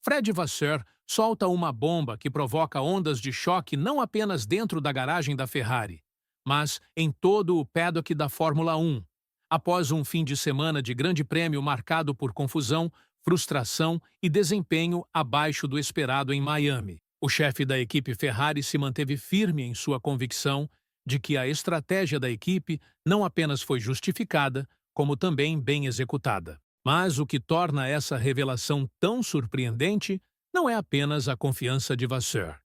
Fred Vasseur solta uma bomba que provoca ondas de choque não apenas dentro da garagem da Ferrari, mas em todo o paddock da Fórmula 1, após um fim de semana de grande prêmio marcado por confusão, frustração e desempenho abaixo do esperado em Miami. O chefe da equipe Ferrari se manteve firme em sua convicção de que a estratégia da equipe não apenas foi justificada, como também bem executada. Mas o que torna essa revelação tão surpreendente não é apenas a confiança de Vasseur,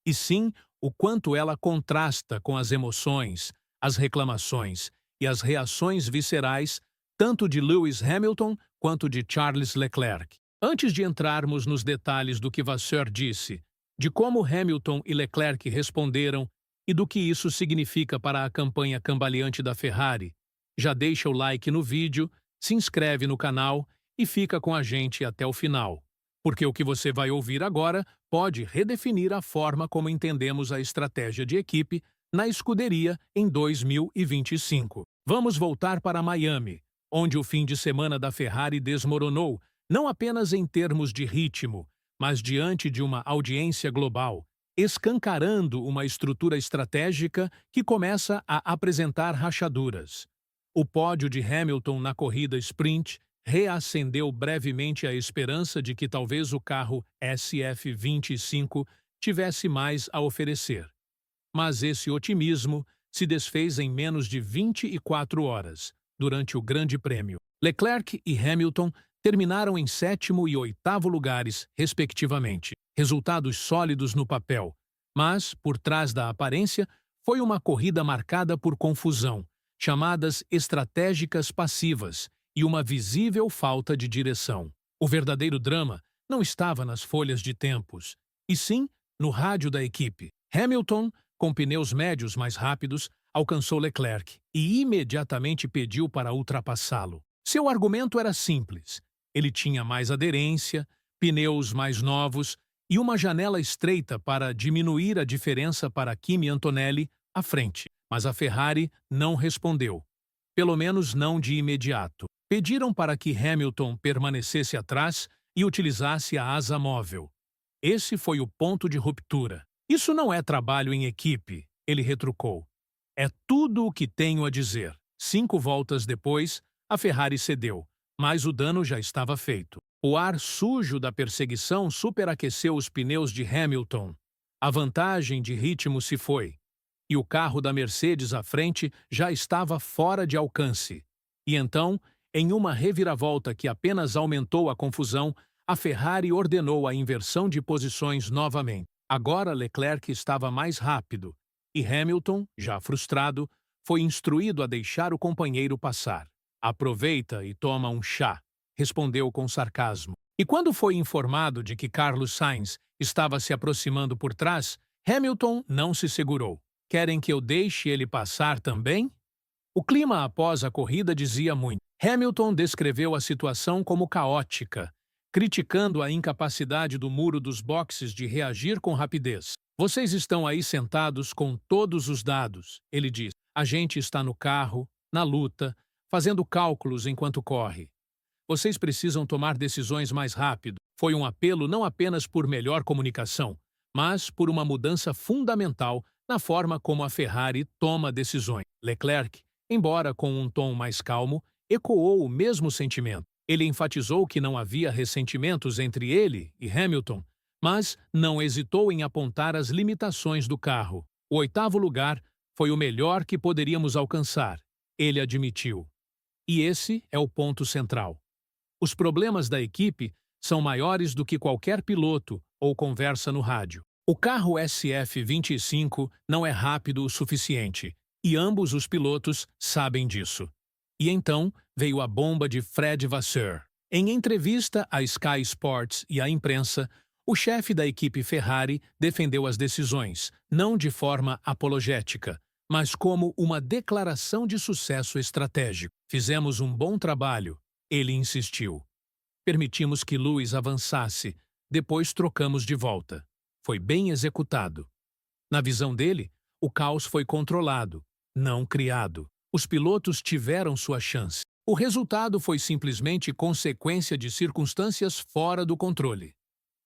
e sim o quanto ela contrasta com as emoções, as reclamações e as reações viscerais tanto de Lewis Hamilton quanto de Charles Leclerc. Antes de entrarmos nos detalhes do que Vasseur disse, de como Hamilton e Leclerc responderam e do que isso significa para a campanha cambaleante da Ferrari, já deixa o like no vídeo, se inscreve no canal e fica com a gente até o final, porque o que você vai ouvir agora pode redefinir a forma como entendemos a estratégia de equipe na escuderia em 2025. Vamos voltar para Miami, onde o fim de semana da Ferrari desmoronou, não apenas em termos de ritmo, mas diante de uma audiência global, escancarando uma estrutura estratégica que começa a apresentar rachaduras. O pódio de Hamilton na corrida sprint reacendeu brevemente a esperança de que talvez o carro SF25 tivesse mais a oferecer. Mas esse otimismo se desfez em menos de 24 horas, durante o Grande Prêmio. Leclerc e Hamilton terminaram em sétimo e oitavo lugares, respectivamente. Resultados sólidos no papel, mas, por trás da aparência, foi uma corrida marcada por confusão, chamadas estratégicas passivas e uma visível falta de direção. O verdadeiro drama não estava nas folhas de tempos, e sim no rádio da equipe. Hamilton, com pneus médios mais rápidos, alcançou Leclerc e imediatamente pediu para ultrapassá-lo. Seu argumento era simples. Ele tinha mais aderência, pneus mais novos e uma janela estreita para diminuir a diferença para Kimi Antonelli à frente. Mas a Ferrari não respondeu. Pelo menos não de imediato. Pediram para que Hamilton permanecesse atrás e utilizasse a asa móvel. Esse foi o ponto de ruptura. Isso não é trabalho em equipe, ele retrucou. É tudo o que tenho a dizer. 5 voltas depois, a Ferrari cedeu, mas o dano já estava feito. O ar sujo da perseguição superaqueceu os pneus de Hamilton. A vantagem de ritmo se foi, e o carro da Mercedes à frente já estava fora de alcance. E então, em uma reviravolta que apenas aumentou a confusão, a Ferrari ordenou a inversão de posições novamente. Agora Leclerc estava mais rápido, e Hamilton, já frustrado, foi instruído a deixar o companheiro passar. Aproveita e toma um chá, respondeu com sarcasmo. E quando foi informado de que Carlos Sainz estava se aproximando por trás, Hamilton não se segurou. Querem que eu deixe ele passar também? O clima após a corrida dizia muito. Hamilton descreveu a situação como caótica, criticando a incapacidade do muro dos boxes de reagir com rapidez. Vocês estão aí sentados com todos os dados, ele disse. A gente está no carro, na luta, fazendo cálculos enquanto corre. Vocês precisam tomar decisões mais rápido. Foi um apelo não apenas por melhor comunicação, mas por uma mudança fundamental na forma como a Ferrari toma decisões. Leclerc, embora com um tom mais calmo, ecoou o mesmo sentimento. Ele enfatizou que não havia ressentimentos entre ele e Hamilton, mas não hesitou em apontar as limitações do carro. O 8º lugar foi o melhor que poderíamos alcançar, ele admitiu. E esse é o ponto central. Os problemas da equipe são maiores do que qualquer piloto ou conversa no rádio. O carro SF25 não é rápido o suficiente, e ambos os pilotos sabem disso. E então veio a bomba de Fred Vasseur. Em entrevista à Sky Sports e à imprensa, o chefe da equipe Ferrari defendeu as decisões, não de forma apologética, mas como uma declaração de sucesso estratégico. Fizemos um bom trabalho, ele insistiu. Permitimos que Lewis avançasse, depois trocamos de volta. Foi bem executado. Na visão dele, o caos foi controlado, não criado. Os pilotos tiveram sua chance. O resultado foi simplesmente consequência de circunstâncias fora do controle.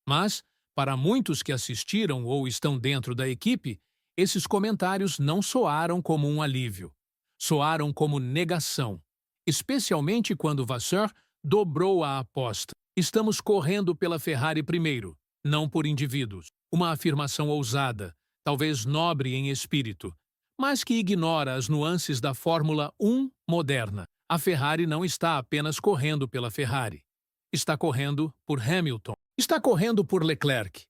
Mas, para muitos que assistiram ou estão dentro da equipe, esses comentários não soaram como um alívio. Soaram como negação, especialmente quando Vasseur dobrou a aposta. Estamos correndo pela Ferrari primeiro, não por indivíduos. Uma afirmação ousada, talvez nobre em espírito, mas que ignora as nuances da Fórmula 1 moderna. A Ferrari não está apenas correndo pela Ferrari. Está correndo por Hamilton. Está correndo por Leclerc.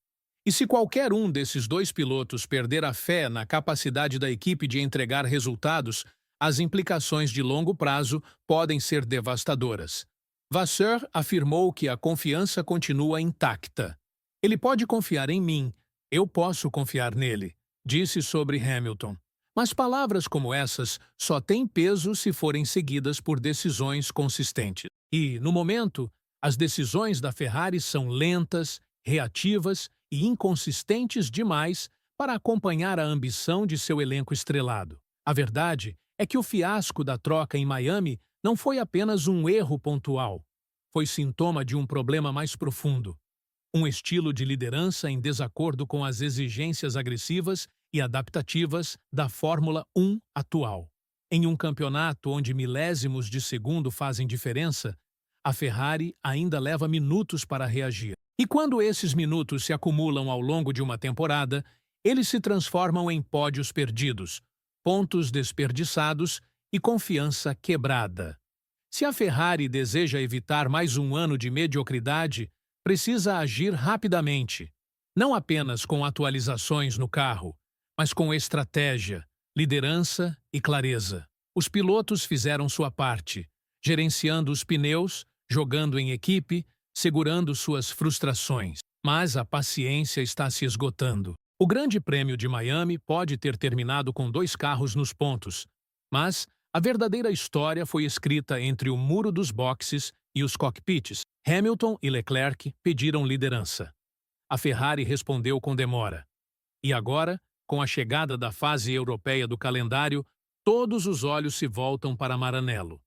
E se qualquer um desses dois pilotos perder a fé na capacidade da equipe de entregar resultados, as implicações de longo prazo podem ser devastadoras. Vasseur afirmou que a confiança continua intacta. Ele pode confiar em mim, eu posso confiar nele, disse sobre Hamilton. Mas palavras como essas só têm peso se forem seguidas por decisões consistentes. E, no momento, as decisões da Ferrari são lentas, reativas e inconsistentes demais para acompanhar a ambição de seu elenco estrelado. A verdade é que o fiasco da troca em Miami não foi apenas um erro pontual. Foi sintoma de um problema mais profundo. Um estilo de liderança em desacordo com as exigências agressivas e adaptativas da Fórmula 1 atual. Em um campeonato onde milésimos de segundo fazem diferença, a Ferrari ainda leva minutos para reagir. E quando esses minutos se acumulam ao longo de uma temporada, eles se transformam em pódios perdidos, pontos desperdiçados e confiança quebrada. Se a Ferrari deseja evitar mais um ano de mediocridade, precisa agir rapidamente, não apenas com atualizações no carro, mas com estratégia, liderança e clareza. Os pilotos fizeram sua parte, gerenciando os pneus, jogando em equipe, segurando suas frustrações. Mas a paciência está se esgotando. O Grande Prêmio de Miami pode ter terminado com 2 carros nos pontos, mas a verdadeira história foi escrita entre o muro dos boxes e os cockpits. Hamilton e Leclerc pediram liderança. A Ferrari respondeu com demora. E agora, com a chegada da fase europeia do calendário, todos os olhos se voltam para Maranello.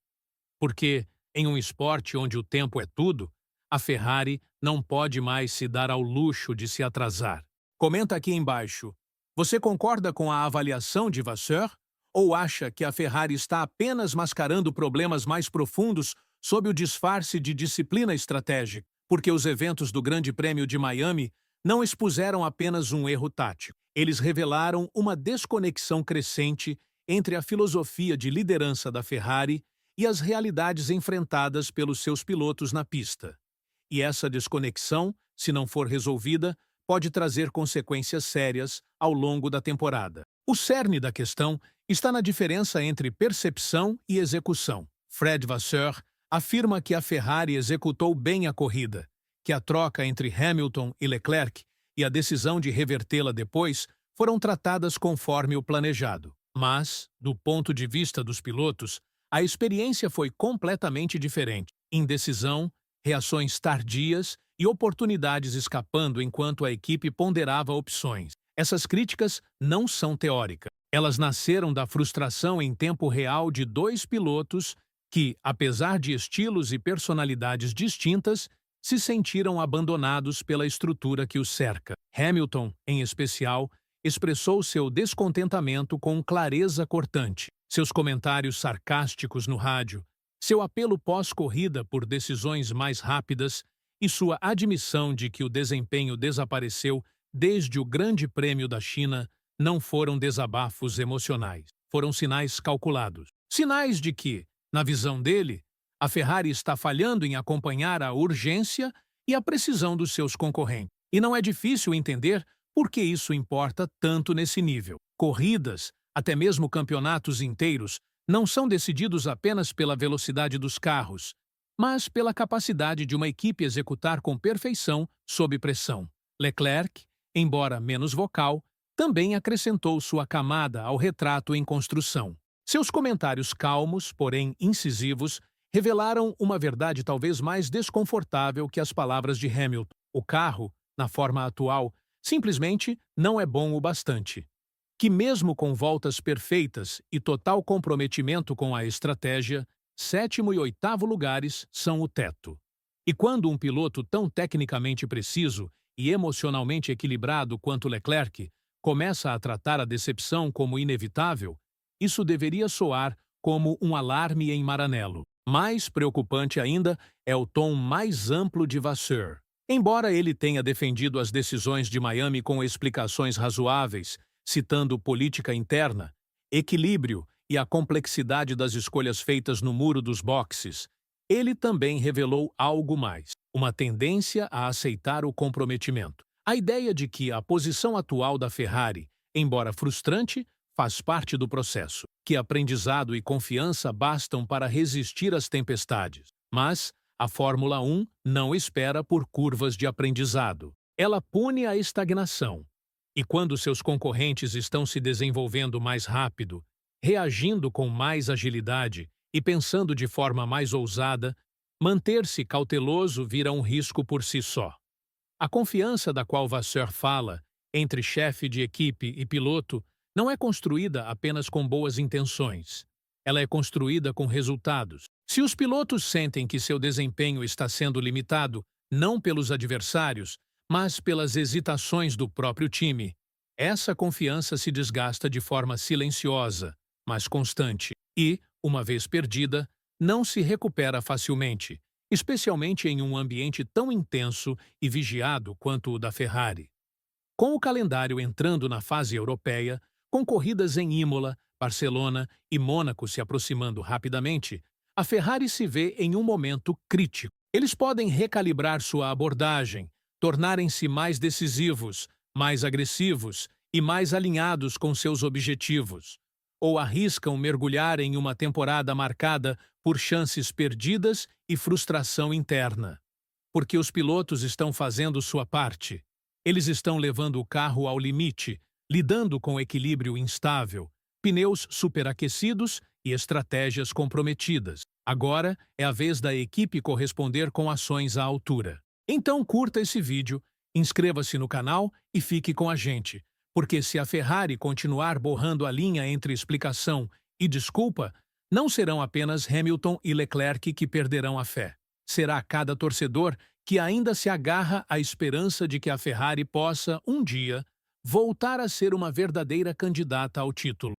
Porque, em um esporte onde o tempo é tudo, a Ferrari não pode mais se dar ao luxo de se atrasar. Comenta aqui embaixo. Você concorda com a avaliação de Vasseur? Ou acha que a Ferrari está apenas mascarando problemas mais profundos sob o disfarce de disciplina estratégica? Porque os eventos do Grande Prêmio de Miami não expuseram apenas um erro tático. Eles revelaram uma desconexão crescente entre a filosofia de liderança da Ferrari e as realidades enfrentadas pelos seus pilotos na pista. E essa desconexão, se não for resolvida, pode trazer consequências sérias ao longo da temporada. O cerne da questão está na diferença entre percepção e execução. Fred Vasseur afirma que a Ferrari executou bem a corrida, que a troca entre Hamilton e Leclerc e a decisão de revertê-la depois foram tratadas conforme o planejado. Mas, do ponto de vista dos pilotos, a experiência foi completamente diferente. Indecisão, reações tardias e oportunidades escapando enquanto a equipe ponderava opções. Essas críticas não são teóricas. Elas nasceram da frustração em tempo real de 2 pilotos que, apesar de estilos e personalidades distintas, se sentiram abandonados pela estrutura que os cerca. Hamilton, em especial, expressou seu descontentamento com clareza cortante. Seus comentários sarcásticos no rádio, seu apelo pós-corrida por decisões mais rápidas e sua admissão de que o desempenho desapareceu desde o Grande Prêmio da China não foram desabafos emocionais. Foram sinais calculados. Sinais de que, na visão dele, a Ferrari está falhando em acompanhar a urgência e a precisão dos seus concorrentes. E não é difícil entender por que isso importa tanto nesse nível. Corridas, até mesmo campeonatos inteiros, não são decididos apenas pela velocidade dos carros, mas pela capacidade de uma equipe executar com perfeição sob pressão. Leclerc, embora menos vocal, também acrescentou sua camada ao retrato em construção. Seus comentários calmos, porém incisivos, revelaram uma verdade talvez mais desconfortável que as palavras de Hamilton. O carro, na forma atual, simplesmente não é bom o bastante. Que mesmo com voltas perfeitas e total comprometimento com a estratégia, 7º e 8º lugares são o teto. E quando um piloto tão tecnicamente preciso e emocionalmente equilibrado quanto Leclerc começa a tratar a decepção como inevitável, isso deveria soar como um alarme em Maranello. Mais preocupante ainda é o tom mais amplo de Vasseur. Embora ele tenha defendido as decisões de Miami com explicações razoáveis, citando política interna, equilíbrio e a complexidade das escolhas feitas no muro dos boxes, ele também revelou algo mais, uma tendência a aceitar o comprometimento. A ideia de que a posição atual da Ferrari, embora frustrante, faz parte do processo, que aprendizado e confiança bastam para resistir às tempestades. Mas a Fórmula 1 não espera por curvas de aprendizado. Ela pune a estagnação. E quando seus concorrentes estão se desenvolvendo mais rápido, reagindo com mais agilidade e pensando de forma mais ousada, manter-se cauteloso vira um risco por si só. A confiança da qual Vasseur fala, entre chefe de equipe e piloto, não é construída apenas com boas intenções. Ela é construída com resultados. Se os pilotos sentem que seu desempenho está sendo limitado, não pelos adversários, mas pelas hesitações do próprio time, essa confiança se desgasta de forma silenciosa, mas constante, e, uma vez perdida, não se recupera facilmente, especialmente em um ambiente tão intenso e vigiado quanto o da Ferrari. Com o calendário entrando na fase europeia, com corridas em Imola, Barcelona e Mônaco se aproximando rapidamente, a Ferrari se vê em um momento crítico. Eles podem recalibrar sua abordagem, tornarem-se mais decisivos, mais agressivos e mais alinhados com seus objetivos, ou arriscam mergulhar em uma temporada marcada por chances perdidas e frustração interna. Porque os pilotos estão fazendo sua parte. Eles estão levando o carro ao limite, lidando com equilíbrio instável, pneus superaquecidos e estratégias comprometidas. Agora é a vez da equipe corresponder com ações à altura. Então curta esse vídeo, inscreva-se no canal e fique com a gente, porque se a Ferrari continuar borrando a linha entre explicação e desculpa, não serão apenas Hamilton e Leclerc que perderão a fé. Será cada torcedor que ainda se agarra à esperança de que a Ferrari possa, um dia, voltar a ser uma verdadeira candidata ao título.